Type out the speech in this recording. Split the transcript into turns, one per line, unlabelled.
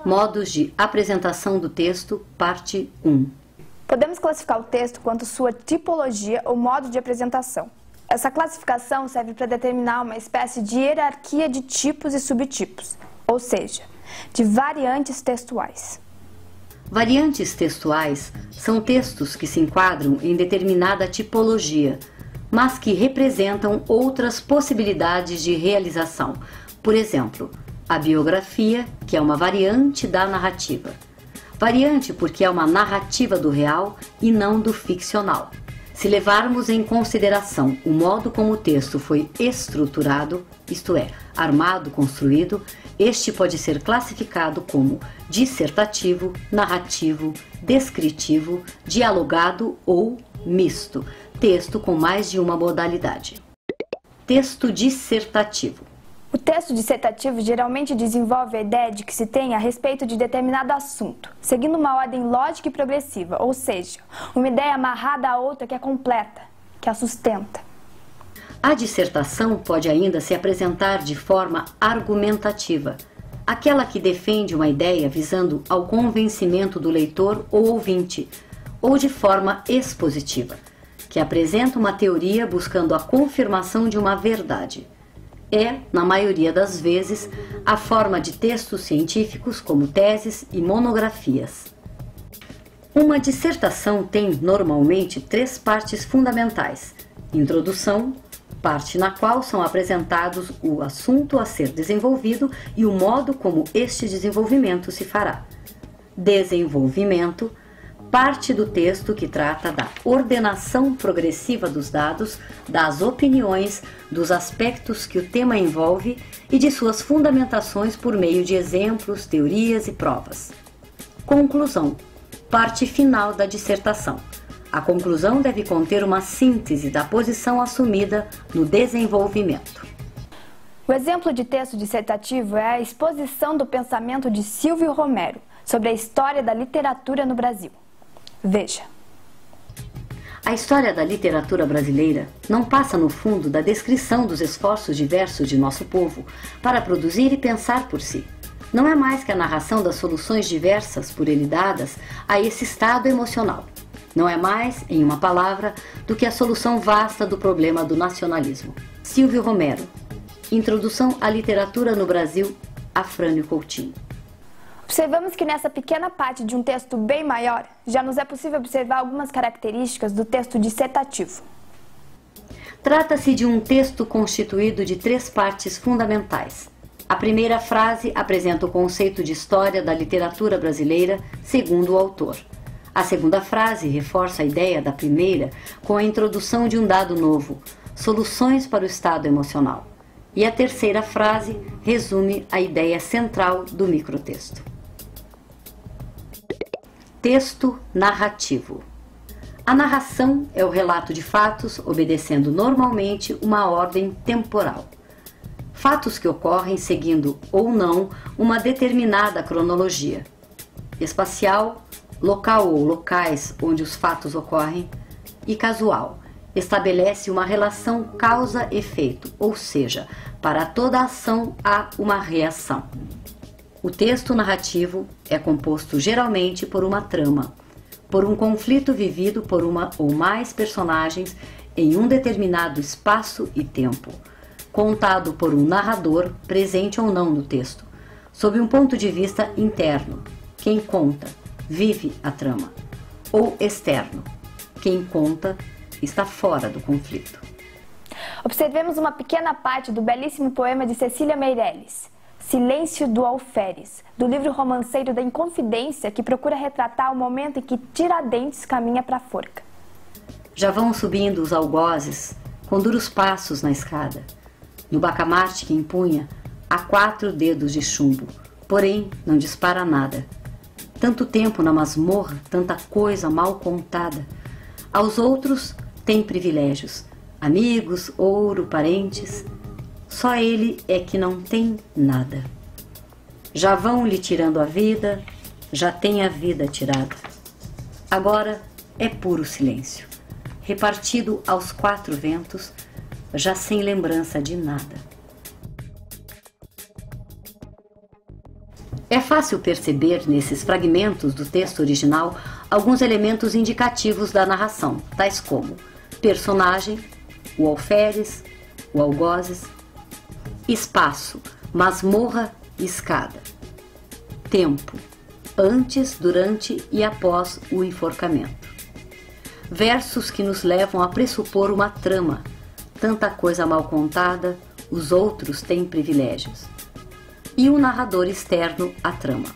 Modos de apresentação do texto, parte 1.
Podemos classificar o texto quanto sua tipologia ou modo de apresentação. Essa classificação serve para determinar uma espécie de hierarquia de tipos e subtipos, ou seja, de variantes textuais.
Variantes textuais são textos que se enquadram em determinada tipologia, mas que representam outras possibilidades de realização. Por exemplo, a biografia, que é uma variante da narrativa. Variante porque é uma narrativa do real e não do ficcional. Se levarmos em consideração o modo como o texto foi estruturado, isto é, armado, construído, este pode ser classificado como dissertativo, narrativo, descritivo, dialogado ou misto, texto com mais de uma modalidade. Texto dissertativo.
O texto dissertativo geralmente desenvolve a ideia de que se tem a respeito de determinado assunto, seguindo uma ordem lógica e progressiva, ou seja, uma ideia amarrada à outra que é completa, que a sustenta.
A dissertação pode ainda se apresentar de forma argumentativa, aquela que defende uma ideia visando ao convencimento do leitor ou ouvinte, ou de forma expositiva, que apresenta uma teoria buscando a confirmação de uma verdade. É, na maioria das vezes, a forma de textos científicos como teses e monografias. Uma dissertação tem, normalmente, 3 partes fundamentais: introdução, parte na qual são apresentados o assunto a ser desenvolvido e o modo como este desenvolvimento se fará. Desenvolvimento, parte do texto que trata da ordenação progressiva dos dados, das opiniões, dos aspectos que o tema envolve e de suas fundamentações por meio de exemplos, teorias e provas. Conclusão, parte final da dissertação. A conclusão deve conter uma síntese da posição assumida no desenvolvimento.
O exemplo de texto dissertativo é a exposição do pensamento de Silvio Romero sobre a história da literatura no Brasil. Veja.
A história da literatura brasileira não passa, no fundo, da descrição dos esforços diversos de nosso povo para produzir e pensar por si. Não é mais que a narração das soluções diversas por ele dadas a esse estado emocional. Não é mais, em uma palavra, do que a solução vasta do problema do nacionalismo. Silvio Romero. Introdução à literatura no Brasil, Afrânio Coutinho.
Observamos que nessa pequena parte de um texto bem maior, já nos é possível observar algumas características do texto dissertativo.
Trata-se de um texto constituído de 3 partes fundamentais. A primeira frase apresenta o conceito de história da literatura brasileira, segundo o autor. A segunda frase reforça a ideia da primeira com a introdução de um dado novo, soluções para o estado emocional. E a terceira frase resume a ideia central do microtexto. Texto narrativo. A narração é o relato de fatos obedecendo normalmente uma ordem temporal. Fatos que ocorrem seguindo ou não uma determinada cronologia espacial, local ou locais onde os fatos ocorrem, e casual, estabelece uma relação causa-efeito, ou seja, para toda ação há uma reação. O texto narrativo é composto geralmente por uma trama, por um conflito vivido por uma ou mais personagens em um determinado espaço e tempo, contado por um narrador presente ou não no texto, sob um ponto de vista interno, quem conta, vive a trama, ou externo, quem conta está fora do conflito.
Observemos uma pequena parte do belíssimo poema de Cecília Meirelles, Silêncio do Alferes, do livro romanceiro da Inconfidência, que procura retratar o momento em que Tiradentes caminha para a forca.
Já vão subindo os algozes, com duros passos na escada. No bacamarte que empunha, há 4 dedos de chumbo, porém não dispara nada. Tanto tempo na masmorra, tanta coisa mal contada. Aos outros tem privilégios, amigos, ouro, parentes. Só ele é que não tem nada. Já vão lhe tirando a vida, já tem a vida tirada. Agora é puro silêncio, repartido aos 4 ventos, já sem lembrança de nada. É fácil perceber nesses fragmentos do texto original alguns elementos indicativos da narração, tais como personagem, o alferes, o algozes, espaço, masmorra e escada, tempo, antes, durante e após o enforcamento, versos que nos levam a pressupor uma trama, tanta coisa mal contada, os outros têm privilégios, e um narrador externo à trama.